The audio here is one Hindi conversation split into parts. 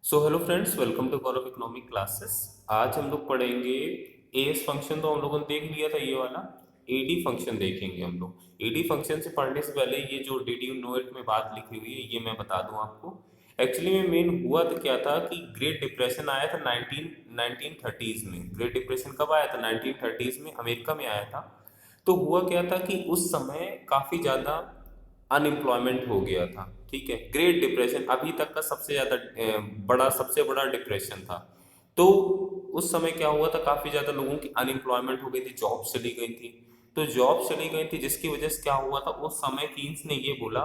So hello friends, welcome to call of economic classes. आज हम लोग पढ़ेंगे एएस फंक्शन। तो हम लोगों ने देख लिया था ये वाला। एडी फंक्शन देखेंगे हम लोग। एडी फंक्शन से पढ़ने से पहले ये जो डिड यू नो इट में बात लिखी हुई है ये मैं बता दूं आपको। एक्चुअली में मेन हुआ तो क्या था कि ग्रेट डिप्रेशन आया था 1930s में। ग्रेट डिप्रेशन कब आया था? 1930s में अमेरिका में आया था। तो हुआ क्या था कि उस समय काफ़ी ज़्यादा अनएम्प्लॉयमेंट हो गया था। ठीक है, ग्रेट डिप्रेशन अभी तक का सबसे ज़्यादा सबसे बड़ा डिप्रेशन था। तो उस समय क्या हुआ था, काफ़ी ज़्यादा लोगों की अनएम्प्लॉयमेंट हो गई थी, जॉब चली गई थी। तो जॉब चली गई थी जिसकी वजह से क्या हुआ था, उस समय कीन्स ने ये बोला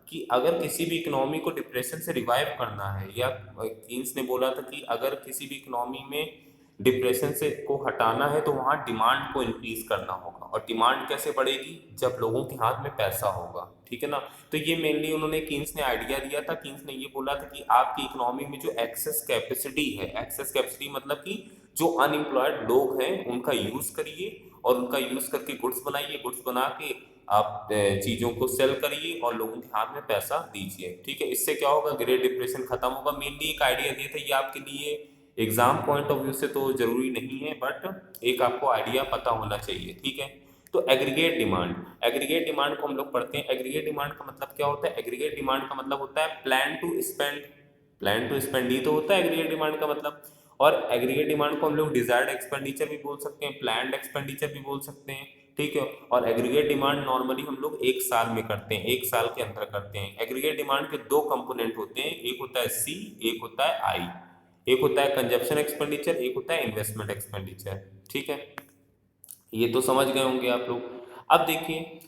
कि अगर किसी भी इकोनॉमी को डिप्रेशन से रिवाइव करना है, या कीन्स ने बोला था कि अगर किसी भी इकोनॉमी में डिप्रेशन से को हटाना है तो वहाँ डिमांड को इंक्रीज करना होगा। और डिमांड कैसे बढ़ेगी? जब लोगों के हाथ में पैसा होगा। ठीक है ना। तो ये मेनली उन्होंने कीन्स ने आइडिया दिया था। कीन्स ने ये बोला था कि आपकी इकोनॉमी में जो एक्सेस कैपेसिटी है, एक्सेस कैपेसिटी मतलब कि जो अनएम्प्लॉयड लोग हैं उनका यूज करिए, और उनका यूज करके गुड्स बनाइए, गुड्स बना के आप चीजों को सेल करिए और लोगों के हाथ में पैसा दीजिए। ठीक है, इससे क्या होगा, ग्रेट डिप्रेशन खत्म होगा। मेनली एक आइडिया दिया था। ये आपके लिए एग्जाम पॉइंट ऑफ व्यू से तो जरूरी नहीं है, बट एक आपको आइडिया पता होना चाहिए। ठीक है। तो एग्रीगेट डिमांड, एग्रीगेट डिमांड को हम लोग पढ़ते हैं। एग्रीगेट डिमांड का मतलब क्या होता है? एग्रीगेट डिमांड का मतलब होता है plan to spend. Plan to spend ही तो होता है एग्रीगेट डिमांड का मतलब। और एग्रीगेट डिमांड को हम लोग डिजायर्ड एक्सपेंडिचर भी बोल सकते हैं, प्लान्ड एक्सपेंडिचर भी बोल सकते हैं। ठीक है। और एग्रीगेट डिमांड नॉर्मली हम लोग एक साल में करते हैं, एक साल के अंदर करते हैं। एग्रीगेट डिमांड के दो कंपोनेंट होते हैं, एक होता है सी, एक होता है आई। एक होता है कंजप्शन एक्सपेंडिचर, एक होता है इन्वेस्टमेंट एक्सपेंडिचर। ठीक है, ये तो समझ गए होंगे आप लोग। अब देखिए,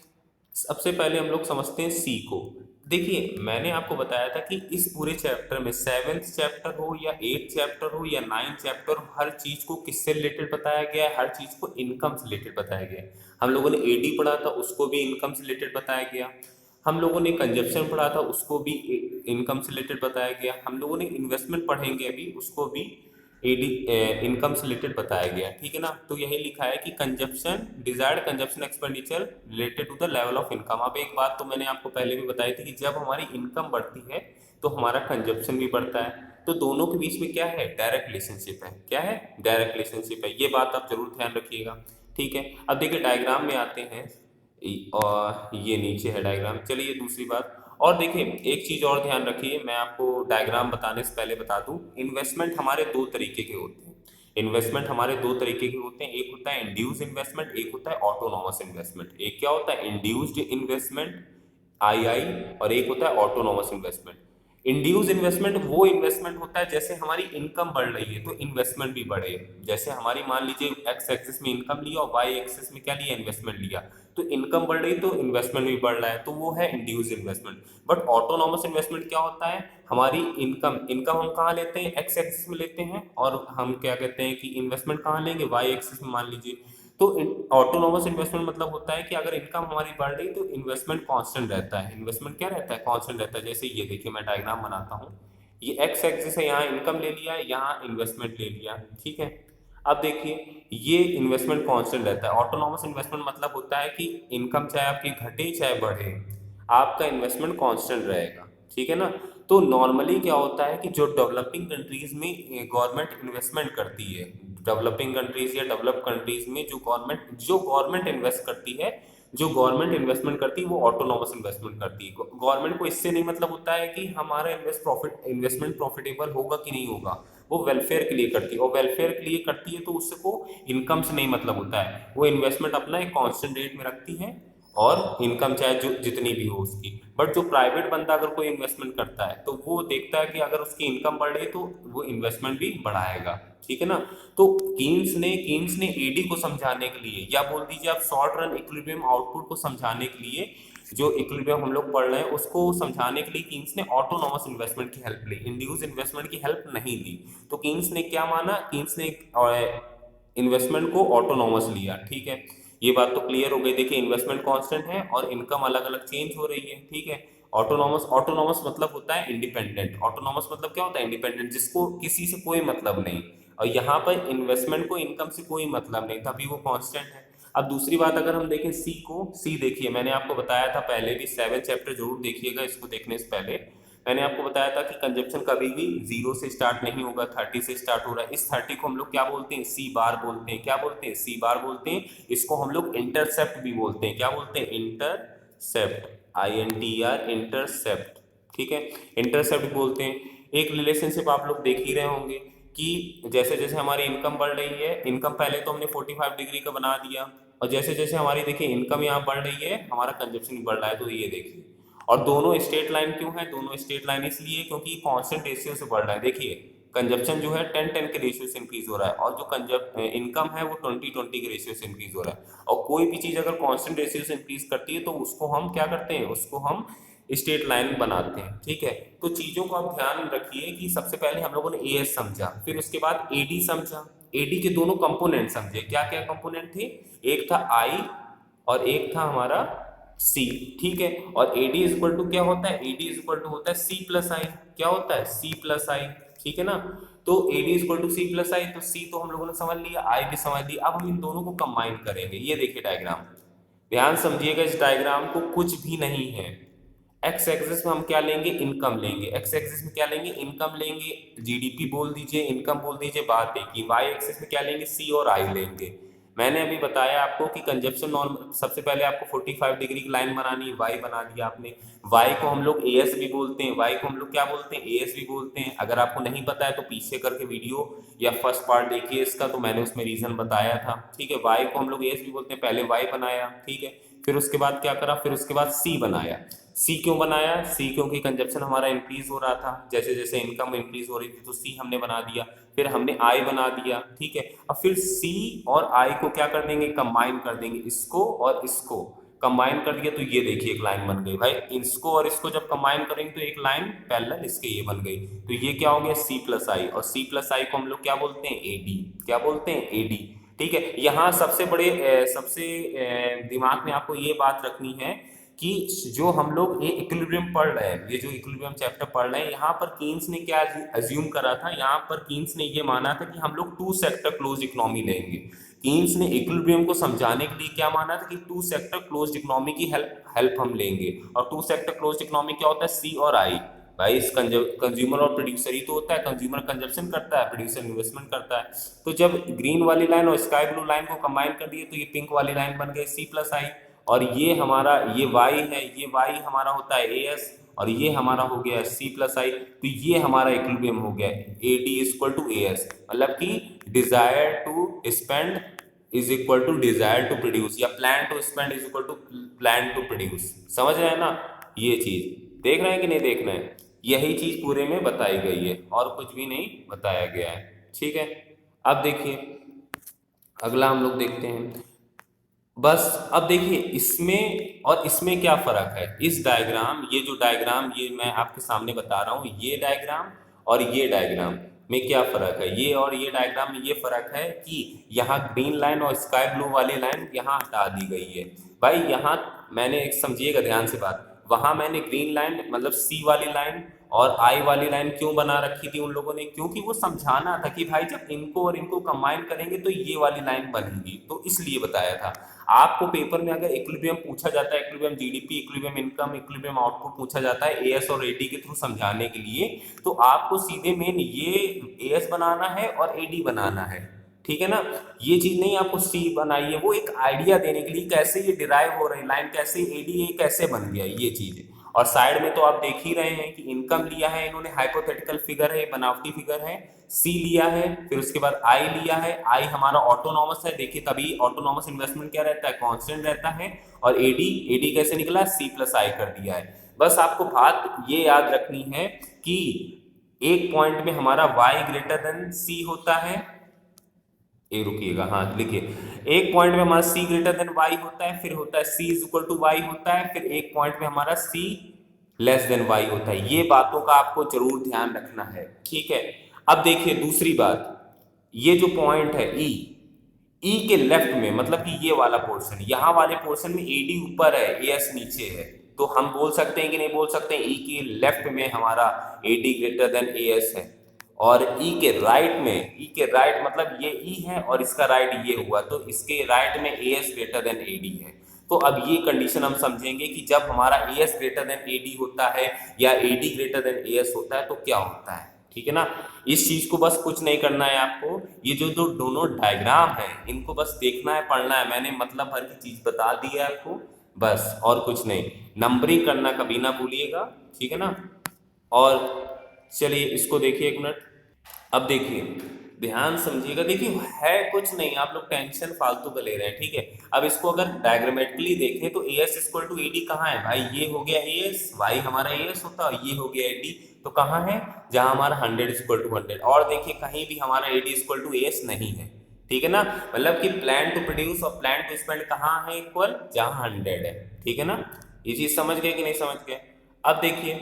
सबसे पहले हम लोग समझते हैं सी को। देखिए, मैंने आपको बताया था कि इस पूरे चैप्टर में, सेवेंथ चैप्टर हो या एट्थ चैप्टर हो या नाइन्थ चैप्टर हो, हर चीज को किससे रिलेटेड बताया गया है? हर चीज को इनकम से रिलेटेड बताया गया है। हम लोगों ने एडी पढ़ा था, उसको भी इनकम से रिलेटेड बताया गया। हम लोगों ने कंजप्शन पढ़ा था, उसको भी इनकम से रिलेटेड बताया गया। हम लोगों ने इन्वेस्टमेंट पढ़ेंगे अभी, उसको भी एडी इनकम से रिलेटेड बताया गया। ठीक है ना। तो यही लिखा है कि consumption, desired consumption expenditure related to the level of income. अब एक बात तो मैंने आपको पहले भी बताई थी कि जब हमारी इनकम बढ़ती है तो हमारा कंजप्शन भी बढ़ता है। तो दोनों के बीच में क्या है? डायरेक्ट रिलेशनशिप है। क्या है? डायरेक्ट रिलेशनशिप है। ये बात आप जरूर ध्यान रखिएगा। ठीक है। अब देखिए, डायग्राम में आते हैं। और ये नीचे है डायग्राम। चलिए दूसरी बात। और देखिए, एक चीज और ध्यान रखिए, मैं आपको डायग्राम बताने से पहले बता दूं, इन्वेस्टमेंट हमारे दो तरीके के होते हैं। इन्वेस्टमेंट हमारे दो तरीके के होते हैं। एक होता है इंड्यूस इन्वेस्टमेंट, एक होता है ऑटोनॉमस इन्वेस्टमेंट। एक क्या होता है? इंड्यूस्ड इन्वेस्टमेंट, आई आई। और एक होता है ऑटोनॉमस इन्वेस्टमेंट। इंड्यूस इन्वेस्टमेंट वो इन्वेस्टमेंट होता है जैसे हमारी इनकम बढ़ रही है तो इन्वेस्टमेंट भी बढ़े। जैसे हमारी मान लीजिए एक्स एक्सिस में इनकम लिया और वाई एक्सिस में क्या लिया? इन्वेस्टमेंट लिया। तो इनकम बढ़ रही तो इन्वेस्टमेंट भी बढ़ रहा है, तो वो है induce investment. But autonomous investment क्या होता है? हमारी इनकम इनकम हम कहाँ लेते हैं? एक्स एक्सिस में लेते हैं, और हम क्या कहते हैं कि इन्वेस्टमेंट कहाँ लेंगे? वाई एक्सिस में मान लीजिए। तो ऑटोनोमस इन्वेस्टमेंट मतलब होता है कि अगर इनकम हमारी बढ़ रही तो इन्वेस्टमेंट कांस्टेंट रहता है। इन्वेस्टमेंट क्या रहता है? कांस्टेंट रहता है। जैसे ये देखिए, मैं डायग्राम बनाता हूँ। ये एक्स एक्सिस है, यहाँ इनकम ले लिया, यहाँ इन्वेस्टमेंट ले लिया। ठीक है। अब देखिए, ये इन्वेस्टमेंट कांस्टेंट रहता है। ऑटोनोमस इन्वेस्टमेंट मतलब होता है कि इनकम चाहे आपकी घटे चाहे बढ़े, आपका इन्वेस्टमेंट कांस्टेंट रहेगा। ठीक है ना। तो नॉर्मली क्या होता है कि जो डेवलपिंग कंट्रीज में गवर्नमेंट इन्वेस्टमेंट करती है, डेवलपिंग कंट्रीज या डेवलप कंट्रीज में जो गवर्नमेंट इन्वेस्ट करती है, जो गवर्नमेंट इन्वेस्टमेंट करती है वो ऑटोनॉमस इन्वेस्टमेंट करती है। गवर्नमेंट को इससे नहीं मतलब होता है कि हमारा इन्वेस्टमेंट प्रॉफिटेबल होगा कि नहीं होगा। वो वेलफेयर के लिए करती है, और वेलफेयर के लिए करती है तो उससे को इनकम से नहीं मतलब होता है। वो इन्वेस्टमेंट अपना एक कांस्टेंट रेट में रखती है, और इनकम चाहे जो जितनी भी हो उसकी। बट जो प्राइवेट बंदा अगर कोई इन्वेस्टमेंट करता है तो वो देखता है कि अगर उसकी इनकम बढ़ रही है तो वो इन्वेस्टमेंट भी बढ़ाएगा। ठीक है ना। तो कीन्स ने एडी को समझाने के लिए, या बोल दीजिए आप शॉर्ट रन इक्विलिब्रियम आउटपुट को समझाने के लिए, जो इक्विलिब्रियम हम लोग पढ़ रहे हैं उसको समझाने के लिए कीन्स ने ऑटोनॉमस इन्वेस्टमेंट की हेल्प ली, इंड्यूस इन्वेस्टमेंट की हेल्प नहीं ली। तो कीन्स ने क्या माना? कीन्स ने इन्वेस्टमेंट को ऑटोनॉमस लिया। ठीक है। ये बात तो क्लियर हो गई। देखिए, इन्वेस्टमेंट कांस्टेंट है और इनकम अलग अलग चेंज हो रही है। ठीक है। ऑटोनॉमस ऑटोनॉमस मतलब होता है इंडिपेंडेंट। ऑटोनॉमस मतलब क्या होता है? इंडिपेंडेंट, जिसको किसी से कोई मतलब नहीं। और यहाँ पर इन्वेस्टमेंट को इनकम से कोई मतलब नहीं, तभी वो कांस्टेंट है। अब दूसरी बात अगर हम देखें सी को, सी देखिए, मैंने आपको बताया था पहले भी, सेवन चैप्टर जरूर देखिएगा इसको देखने से पहले। मैंने आपको बताया था कि कंजप्शन कभी भी 0 से स्टार्ट नहीं होगा, 30 से स्टार्ट हो रहा है। इस 30 को हम लोग क्या बोलते हैं, सी बार बोलते हैं। क्या बोलते हैं, सी बार बोलते हैं। इसको हम लोग इंटरसेप्ट भी बोलते हैं। क्या बोलते हैं, इंटरसेप्ट, INTR, इंटरसेप्ट। ठीक है, इंटरसेप्ट बोलते हैं। एक रिलेशनशिप आप लोग देख ही रहे होंगे कि जैसे जैसे हमारी इनकम बढ़ रही है, इनकम पहले तो हमने 45 डिग्री का बना दिया, और जैसे जैसे हमारी देखिए इनकम यहाँ बढ़ रही है, हमारा कंजप्शन भी बढ़ रहा है। तो ये देखिए, और दोनों स्ट्रेट लाइन क्यों है, दोनों स्ट्रेट लाइन इसलिए क्योंकि कांस्टेंट रेशियो से बढ़ रहा है। देखिए कंजप्शन जो है 10-10 के रेशियो से इंक्रीज हो रहा है, और जो इनकम है वो 20-20 के रेशियो से इंक्रीज हो रहा है। और कोई भी चीज अगर कांस्टेंट रेशियो से इंक्रीज करती है तो उसको हम क्या करते हैं, उसको हम स्ट्रेट लाइन बनाते हैं। ठीक है, तो चीजों को आप ध्यान रखिए कि सबसे पहले हम लोगों ने एएस समझा, फिर उसके बाद एडी समझा। एडी के दोनों कंपोनेंट समझे। क्या क्या कंपोनेंट थे, एक था आई और एक था हमारा सी। ठीक है, और एडी इज इक्वल टू क्या होता है, एडी इज इक्वल टू होता है सी प्लस आई। क्या होता है, सी प्लस आई। ठीक है ना, तो AD is equal to C plus I, तो सी तो हम लोगों ने समझ लिया, आई भी समझ लिया। अब हम इन दोनों को कंबाइन करेंगे। ये देखिए डायग्राम, ध्यान समझिएगा इस डायग्राम को, कुछ भी नहीं है। एक्स एक्सिस में हम क्या लेंगे, इनकम लेंगे। एक्स एक्सिस में क्या लेंगे, इनकम लेंगे, जीडीपी बोल दीजिए, इनकम बोल दीजिए, बात एक ही। वाई एक्सिस में क्या लेंगे, सी और आई लेंगे। मैंने अभी बताया आपको कि कंजप्शन नॉर्म, सबसे पहले आपको 45 डिग्री की लाइन बनानी है, वाई बना दिया आपने। वाई को हम लोग एएस भी बोलते हैं, वाई को हम लोग क्या बोलते हैं, एएस भी बोलते हैं। अगर आपको नहीं पता है तो पीछे करके वीडियो या फर्स्ट पार्ट देखिए इसका, तो मैंने उसमें रीजन बताया था। ठीक है, वाई को हम लोग एएस भी बोलते हैं। पहले वाई बनाया, ठीक है, फिर उसके बाद क्या करा, फिर उसके बाद सी बनाया। सी क्यों बनाया, सी क्योंकि कंजप्शन हमारा इंक्रीज हो रहा था, जैसे जैसे इनकम इंक्रीज हो रही थी, तो सी हमने बना दिया। फिर हमने आई बना दिया। ठीक है, अब फिर सी और आई को क्या कर देंगे, कंबाइन कर देंगे, इसको और इसको कंबाइन कर दिया, तो ये देखिए एक लाइन बन गई। भाई इसको और इसको जब कंबाइन करेंगे तो एक लाइन पैरेलल इसके ये बन गई। तो ये क्या हो गया, सी प्लस आई, और सी प्लस आई को हम लोग क्या बोलते हैं, एडी। क्या बोलते हैं, एडी। ठीक है, यहाँ सबसे बड़े सबसे दिमाग में आपको ये बात रखनी है कि जो हम लोग ये इक्विलिब्रियम पढ़ रहे हैं, ये जो इक्विलिब्रियम चैप्टर पढ़ रहे हैं, यहाँ पर कीन्स ने क्या अज्यूम करा था, यहाँ पर कीन्स ने ये माना था कि हम लोग टू सेक्टर क्लोज इकोनॉमी लेंगे। कीन्स ने इक्विलिब्रियम को समझाने के लिए क्या माना था कि टू सेक्टर क्लोज इकोनॉमी की हेल्प हम लेंगे। और टू सेक्टर क्लोज इकोनॉमी क्या होता है, सी और आई। भाई इस कंज्यूमर और प्रोड्यूसर ही तो होता है। कंज्यूमर कंजप्शन करता है, प्रोड्यूसर इन्वेस्टमेंट करता है। तो जब ग्रीन वाली लाइन और स्काई ब्लू लाइन को कंबाइन कर दिए तो ये पिंक वाली लाइन बन गई सी प्लस आई। और ये हमारा ये वाई है, ये वाई हमारा होता है एएस, और ये हमारा हो गया सी प्लस आई। तो ये हमारा इक्विलिब्रियम हो गया A D equal to A S, मतलब कि desire to spend is equal to desire to produce, या plan to spend is equal to plan to produce. समझ रहे हैं ना, ये चीज देख रहे हैं कि नहीं देख रहे हैं, यही चीज पूरे में बताई गई है और कुछ भी नहीं बताया गया है। ठीक है, अब देखिए अगला हम लोग देखते हैं। बस अब देखिए इसमें और इसमें क्या फर्क है। इस डायग्राम, ये जो डायग्राम ये मैं आपके सामने बता रहा हूँ, ये डायग्राम और ये डायग्राम में क्या फर्क है, ये और ये डायग्राम में ये फर्क है कि यहाँ ग्रीन लाइन और स्काई ब्लू वाली लाइन यहाँ हटा दी गई है। भाई यहाँ मैंने एक समझिएगा ध्यान से बात, वहां मैंने ग्रीन लाइन मतलब सी वाली लाइन और आई वाली लाइन क्यों बना रखी थी उन लोगों ने, क्योंकि वो समझाना था कि भाई जब इनको और इनको कंबाइन करेंगे तो ये वाली लाइन बनेगी, तो इसलिए बताया था। आपको पेपर में अगर इक्विलिब्रियम पूछा जाता है, equilibrium GDP, equilibrium income, equilibrium output पूछा जाता है एएस और एडी के थ्रू समझाने के लिए, तो आपको सीधे मेन ये एएस बनाना है और एडी बनाना है। ठीक है ना, ये चीज नहीं आपको सी बनाई है, वो एक आइडिया देने के लिए कैसे ये डिराइव हो रही लाइन, कैसे एडी ये कैसे बन गया ये चीज। और साइड में तो आप देख ही रहे हैं कि इनकम लिया है इन्होंने, हाइपोथेटिकल फिगर है, बनावटी फिगर है। सी लिया है, फिर उसके बाद आई लिया है, आई हमारा ऑटोनॉमस है। देखिए तभी ऑटोनॉमस इन्वेस्टमेंट क्या रहता है, कांस्टेंट रहता है। और एडी, एडी कैसे निकला, सी प्लस आई कर दिया है। बस आपको बात ये याद रखनी है कि एक पॉइंट में हमारा y ग्रेटर देन सी होता है, ये रुकिएगा, हाँ लिखिए, एक पॉइंट में हमारा c ग्रेटर देन y होता है, फिर होता है c is equal to y होता है, फिर एक पॉइंट में हमारा c लेस देन y होता है। ये बातों का आपको जरूर ध्यान रखना है। ठीक है, अब देखिए दूसरी बात, ये जो पॉइंट है e, e के लेफ्ट में मतलब कि ये वाला पोर्शन, यहाँ वाले पोर्शन में ad ऊपर है, as नीचे है, तो हम बोल सकते हैं कि नहीं बोल सकते हैं, e के लेफ्ट में हमारा ad ग्रेटर देन as है, और ई के राइट में, ई के राइट मतलब ये ई है और इसका राइट ये हुआ, तो इसके राइट में A S greater than A D है। तो अब ये कंडीशन हम समझेंगे कि जब हमारा एएस ग्रेटर देन एडी होता है या एडी ग्रेटर देन एएस होता है तो क्या होता है, ठीक है ना। इस चीज को बस कुछ नहीं करना है आपको, ये जो दो दोनों डायग्राम है इनको बस देखना है, पढ़ना है। मैंने मतलब भर की चीज बता दी है आपको, बस और कुछ नहीं। नंबरिंग करना कभी ना भूलिएगा, ठीक है ना। और चलिए इसको देखिए एक मिनट। अब देखिए ध्यान समझिएगा, देखिए है कुछ नहीं, आप लोग टेंशन फालतू का ले रहे हैं, ठीक है। अब इसको अगर डायग्रामेटिकली देखें तो एएस इक्वल टू एडी कहाँ है भाई, ये हो गया एएस, वाई हमारा एएस होता है, ये हो गया एडी, तो कहाँ है, जहां हमारा 100 इक्वल टू 100। और देखिए कहीं भी हमारा एडी इक्वल टू एएस नहीं है, ठीक है ना। मतलब कि प्लान टू प्रोड्यूस और प्लान टू स्पेंड कहाँ है इक्वल, जहां 100 है, ठीक है ना। ये चीज समझ गए कि नहीं समझ गए। अब देखिए,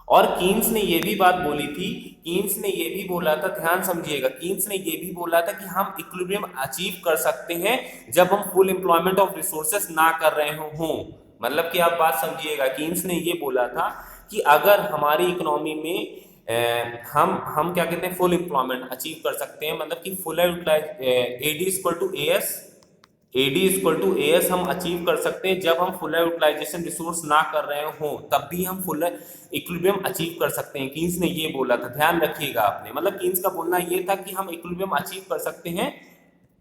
और कीन्स ने ये भी बात बोली थी, कीन्स ने ये भी बोला था, ध्यान समझिएगा, कीन्स ने ये भी बोला था कि हम इक्विलिब्रियम अचीव कर सकते हैं जब हम फुल एम्प्लॉयमेंट ऑफ रिसोर्सेस ना कर रहे हों। मतलब कि आप बात समझिएगा, कीन्स ने ये बोला था कि अगर हमारी इकोनॉमी में हम क्या कहते हैं, फुल एम्प्लॉयमेंट अचीव कर सकते हैं, मतलब कि full utilise AD equal to AS, AD equal to AS हम अचीव कर सकते हैं जब हम फुल यूटिलाइजेशन रिसोर्स ना कर रहे हो, तब भी हम फुल इक्विलिब्रियम अचीव कर सकते हैं। कीन्स ने ये बोला था, ध्यान रखिएगा आपने, मतलब कीन्स का बोलना ये था कि हम इक्विलिब्रियम अचीव कर सकते हैं,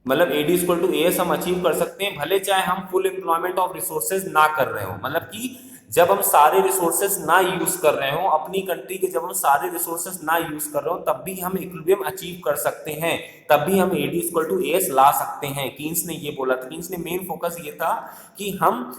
मतलब एडी इक्वल टू एएस हम अचीव कर सकते हैं भले चाहे हम फुल एम्प्लॉयमेंट ऑफ रिसोर्सेज ना कर रहे हो। मतलब कि जब हम सारे रिसोर्सेज ना यूज कर रहे हो अपनी कंट्री के, जब हम सारे रिसोर्सेज ना यूज कर रहे हो तब भी हम इक्विलिब्रियम अचीव कर सकते हैं, तब भी हम एडी इक्वल टू एएस ला सकते हैं। कीन्स ने ये बोला था, कीन्स ने मेन फोकस ये था कि हम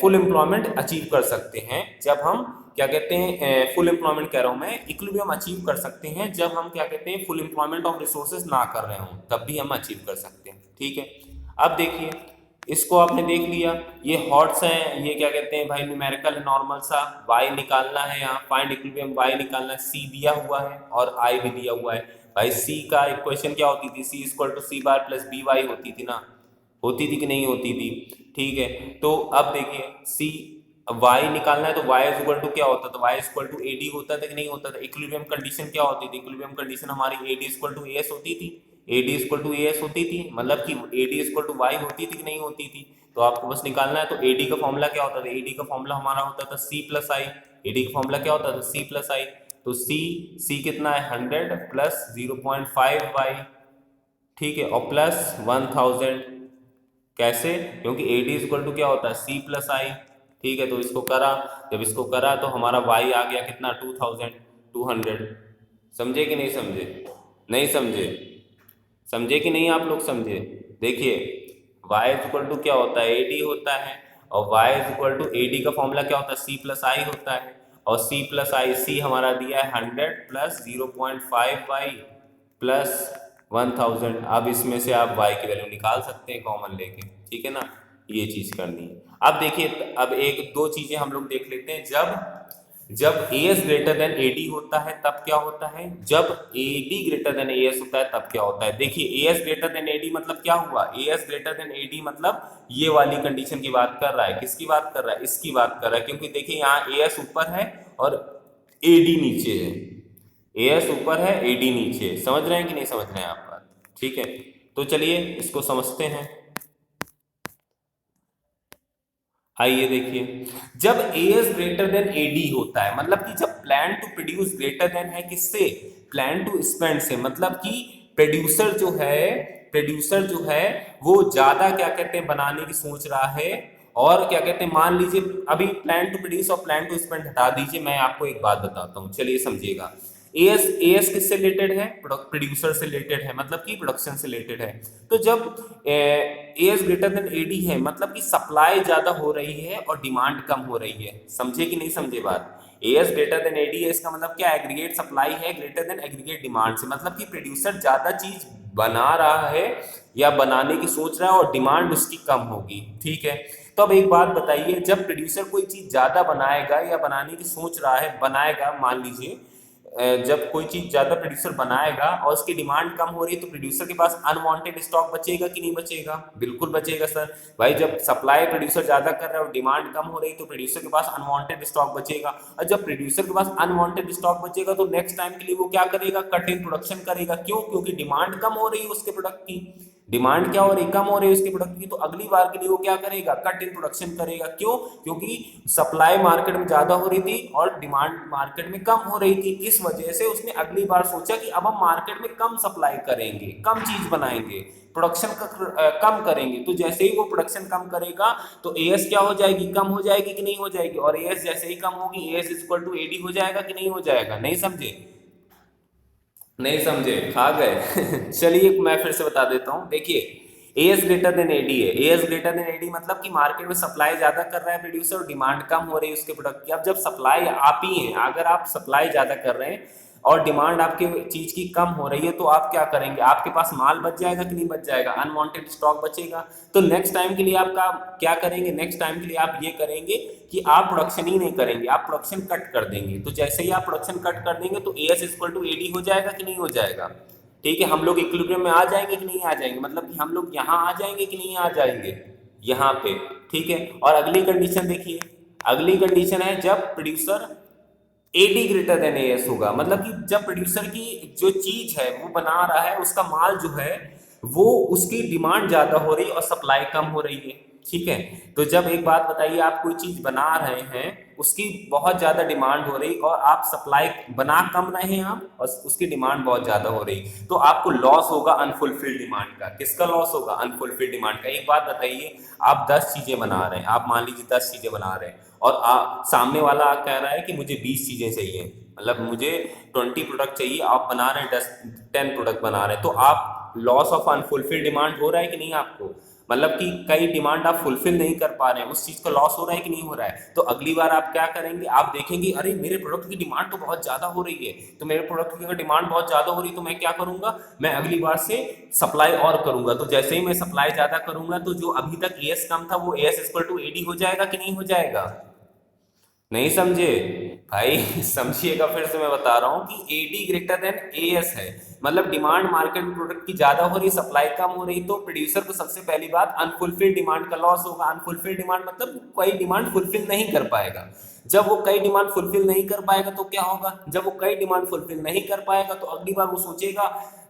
फुल एम्प्लॉयमेंट अचीव कर सकते हैं जब हम क्या कहते हैं, फुल एम्प्लॉयमेंट कह रहा हूं मैं, इक्विलिब्रियम अचीव कर सकते हैं जब हम क्या कहते हैं, फुल एम्प्लॉयमेंट ऑफ रिसोर्सेज ना कर रहे हो, तब भी हम अचीव कर सकते हैं, ठीक है। अब देखिए इसको आपने देख लिया, ये हॉट्स हैं, ये क्या कहते हैं भाई, न्यूमेरिकल नॉर्मल सा, y निकालना है, यहाँ फाइंड इक्विलिब्रियम y निकालना है, c दिया हुआ है और i भी दिया हुआ है। भाई c का इक्वेशन क्या होती थी, c equal to C bar plus B Y होती थी ना, होती थी कि नहीं होती थी, ठीक है। तो अब देखिए c y निकालना है तो y इज इक्वल टू क्या होता था, y इक्वल टू एडी होता था कि नहीं होता था। इक्विलिब्रियम कंडीशन क्या होती थी, इक्विलिब्रियम कंडीशन हमारी एडी इक्वल टू एस होती थी, एडी इक्वल टू एस होती थी, मतलब कि एडी इक्वल टू वाई होती थी कि नहीं होती थी। तो आपको बस निकालना है, तो एडी का फॉर्मूला क्या होता था, एडी का फॉर्मूला हमारा होता था सी प्लस आई, एडी का फॉर्मूला क्या होता था सी प्लस आई, तो सी कितना है 100 प्लस 0.5 वाई, ठीक है, और प्लस 1000, कैसे, क्योंकि एडी इक्वल टू क्या होता है सी प्लस आई, ठीक है। तो इसको करा, जब इसको करा तो हमारा वाई आ गया कितना 2200। समझे कि नहीं समझे, नहीं समझे, समझे कि नहीं आप लोग समझे। देखिए y इक्वल टू क्या होता है, एडी होता है, और y इक्वल टू एडी का फॉर्मूला क्या होता है, c प्लस आई होता है, और c प्लस आई, सी हमारा दिया है 100 प्लस 0.5 y प्लस 1000। अब इसमें से आप y की वैल्यू निकाल सकते हैं कॉमन लेके, ठीक है ना, ये चीज करनी है। अब देखिए, अब एक दो चीजें हम लोग देख लेते हैं, जब एएस ग्रेटर देन एडी होता है तब क्या होता है, जब एडी ग्रेटर देन एएस होता है तब क्या होता है। देखिए एएस ग्रेटर देन एडी मतलब क्या हुआ, एएस ग्रेटर देन एडी मतलब ये वाली कंडीशन की बात कर रहा है, किसकी बात कर रहा है, इसकी बात कर रहा है, क्योंकि देखिए यहाँ एएस ऊपर है और एडी नीचे है, एएस ऊपर है एडी नीचे, समझ रहे हैं कि नहीं समझ रहे हैं आप बात, ठीक है। तो चलिए इसको समझते हैं। आइए देखिए, जब एएस ग्रेटर देन एडी होता है, मतलब कि जब plan to produce greater than है किससे, प्लान टू स्पेंड से, मतलब कि प्रोड्यूसर जो है वो ज्यादा क्या कहते हैं बनाने की सोच रहा है, और क्या कहते हैं, मान लीजिए अभी प्लान टू प्रोड्यूस और प्लान टू स्पेंड हटा दीजिए, मैं आपको एक बात बताता हूँ, चलिए समझिएगा। एएस किससे रिलेटेड है, प्रोड्यूसर से रिलेटेड है, मतलब कि प्रोडक्शन से रिलेटेड है। तो जब एएस ग्रेटर देन एडी है, मतलब कि सप्लाई ज्यादा हो रही है और डिमांड कम हो रही है, समझे कि नहीं समझे बात। एएस ग्रेटर देन एडी है, इसका मतलब क्या, एग्रीगेट सप्लाई है ग्रेटर देन एग्रीगेट डिमांड से, मतलब कि प्रोड्यूसर ज्यादा चीज बना रहा है या बनाने की सोच रहा है और डिमांड उसकी कम होगी, ठीक है। तो अब एक बात बताइए, जब प्रोड्यूसर कोई चीज ज्यादा बनाएगा या बनाने की सोच रहा है, बनाएगा, मान लीजिए जब कोई चीज ज्यादा प्रोड्यूसर बनाएगा और उसकी डिमांड कम हो रही है, तो प्रोड्यूसर के पास अनवांटेड स्टॉक बचेगा कि नहीं बचेगा, बिल्कुल बचेगा सर। भाई जब सप्लाई प्रोड्यूसर ज्यादा कर रहा है और डिमांड कम हो रही है, तो प्रोड्यूसर के पास अनवांटेड स्टॉक बचेगा, और जब प्रोड्यूसर के पास अनवांटेड स्टॉक बचेगा तो नेक्स्ट टाइम के लिए वो क्या करेगा, कट इन प्रोडक्शन करेगा, क्यों, क्योंकि डिमांड कम हो रही है उसके प्रोडक्ट की। डिमांड क्या हो रही, कम हो रही है उसके प्रोडक्ट की, तो अगली बार के लिए वो क्या करेगा, कट इन प्रोडक्शन करेगा। क्यों? क्योंकि सप्लाई मार्केट में ज्यादा हो रही थी और डिमांड मार्केट में कम हो रही थी। इस वजह से उसने अगली बार सोचा कि अब हम मार्केट में कम सप्लाई करेंगे, कम चीज बनाएंगे, प्रोडक्शन कम करेंगे। तो जैसे ही वो प्रोडक्शन कम करेगा तो एएस क्या हो जाएगी, कम हो जाएगी कि नहीं हो जाएगी, और एएस जैसे ही कम होगी एएस इक्वल टू एडी हो जाएगा कि नहीं हो जाएगा। नहीं समझे? नहीं समझे, खा गए चलिए मैं फिर से बता देता हूं। देखिए एएस ग्रेटर देन एडी है, एएस ग्रेटर देन एडी मतलब कि मार्केट में सप्लाई ज्यादा कर रहा है प्रोड्यूसर और डिमांड कम हो रही है उसके प्रोडक्ट की। अब जब सप्लाई आप ही है, अगर आप सप्लाई ज्यादा कर रहे हैं और डिमांड आपके चीज की कम हो रही है तो आप क्या करेंगे, आपके पास माल बच जाएगा कि नहीं बच जाएगा, अनवांटेड स्टॉक बचेगा। तो नेक्स्ट टाइम के लिए आपका क्या करेंगे, नेक्स्ट टाइम के लिए आप ये करेंगे कि आप प्रोडक्शन ही नहीं करेंगे, आप प्रोडक्शन कट कर देंगे। तो जैसे ही आप प्रोडक्शन कट कर देंगे तो एएस इक्वल टू एडी हो जाएगा कि नहीं हो जाएगा। ठीक है, हम लोग इक्विलिब्रियम में आ जाएंगे कि नहीं आ जाएंगे, मतलब कि हम लोग यहाँ आ जाएंगे कि नहीं आ जाएंगे, यहाँ पे। ठीक है, और अगली कंडीशन देखिए, अगली कंडीशन है जब producer AD greater than AS होगा, मतलब कि जब प्रोड्यूसर की जो चीज है वो बना रहा है, उसका माल जो है वो उसकी डिमांड ज्यादा हो रही है और सप्लाई कम हो रही है। ठीक है, तो जब एक बात बताइए, आप कोई चीज बना रहे हैं, उसकी बहुत ज्यादा डिमांड हो रही और आप सप्लाई बना कम रहे हैं आप, और उसकी डिमांड बहुत ज्यादा हो रही, तो आपको लॉस होगा अनफुलफिल्ड डिमांड का। किसका लॉस होगा, अनफुलफिल्ड डिमांड का। एक बात बताइए, आप 10 चीजें बना रहे हैं, आप मान लीजिए 10 चीजें बना रहे हैं और सामने वाला कह रहा है कि मुझे 20 चीजें चाहिए, मतलब मुझे 20 प्रोडक्ट चाहिए, आप बना रहे हैं 10 प्रोडक्ट बना रहे हैं, तो आप लॉस ऑफ अनफुलफिल्ड डिमांड हो रहा है कि नहीं आपको, मतलब कि कई डिमांड आप फुलफिल नहीं कर पा रहे हैं, उस चीज का लॉस हो रहा है कि नहीं हो रहा है। तो अगली बार आप क्या करेंगे, आप देखेंगे अरे मेरे प्रोडक्ट की डिमांड तो बहुत ज्यादा हो रही है, तो मेरे प्रोडक्ट की अगर डिमांड बहुत ज्यादा हो रही है तो मैं क्या करूंगा, मैं अगली बार से सप्लाई और करूंगा। तो जैसे ही मैं सप्लाई ज्यादा करूंगा तो जो अभी तक एएस कम था वो एएस इक्वल टू एडी हो जाएगा कि नहीं हो जाएगा। नहीं समझे भाई समझिएगा, फिर से मैं बता रहा हूं कि एडी ग्रेटर देन एएस है, मतलब डिमांड मार्केट में प्रोडक्ट की ज्यादा हो रही, सप्लाई कम हो रही, तो प्रोड्यूसर को सबसे पहली बात अनफुलफिल्ड डिमांड का लॉस होगा। अनफुलफिल्ड डिमांड मतलब कोई डिमांड फुलफिल नहीं कर पाएगा। जब वो कई डिमांड फुलफिल नहीं कर पाएगा तो क्या होगा, जब वो कई डिमांड फुलफिल नहीं कर पाएगा तो अगली बार वो सोचेगा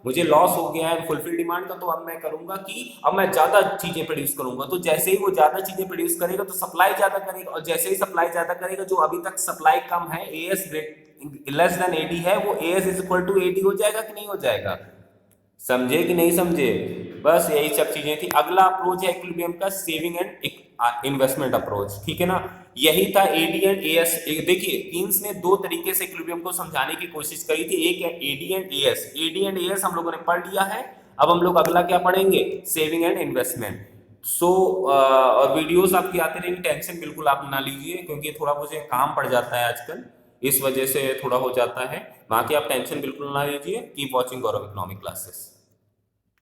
मुझे लॉस हो गया है फुलफिल डिमांड का, तो अब मैं करूंगा कि अब मैं ज्यादा चीजें प्रोड्यूस करूंगा। तो जैसे ही वो ज्यादा चीजें प्रोड्यूस करेगा तो सप्लाई ज्यादा करेगा, और जैसे ही सप्लाई ज्यादा करेगा जो अभी तक सप्लाई कम है, एएस लेस देन एडी है, वो AS is equal to AD हो जाएगा कि नहीं हो जाएगा। समझे कि नहीं समझे, बस यही सब चीजें थी। अगला अप्रोच है इक्विलिब्रियम का सेविंग एंड इन्वेस्टमेंट अप्रोच। ठीक है ना, यही था एडी एंड एएस। देखिए कीन्स ने दो तरीके से इक्विलिब्रियम को समझाने की कोशिश करी थी, एक है AD and AS. AD and AS हम लोगों ने पढ़ लिया है, अब हम लोग अगला क्या पढ़ेंगे, सेविंग एंड इन्वेस्टमेंट। सो और वीडियोस आपकी आती रहेंगी, टेंशन बिल्कुल आप ना लीजिए, क्योंकि थोड़ा मुझे काम पड़ जाता है आजकल, इस वजह से थोड़ा हो जाता है। बाकी आप टेंशन बिल्कुल ना लीजिए, कीप वॉचिंग गौरव इकोनॉमिक क्लासेस।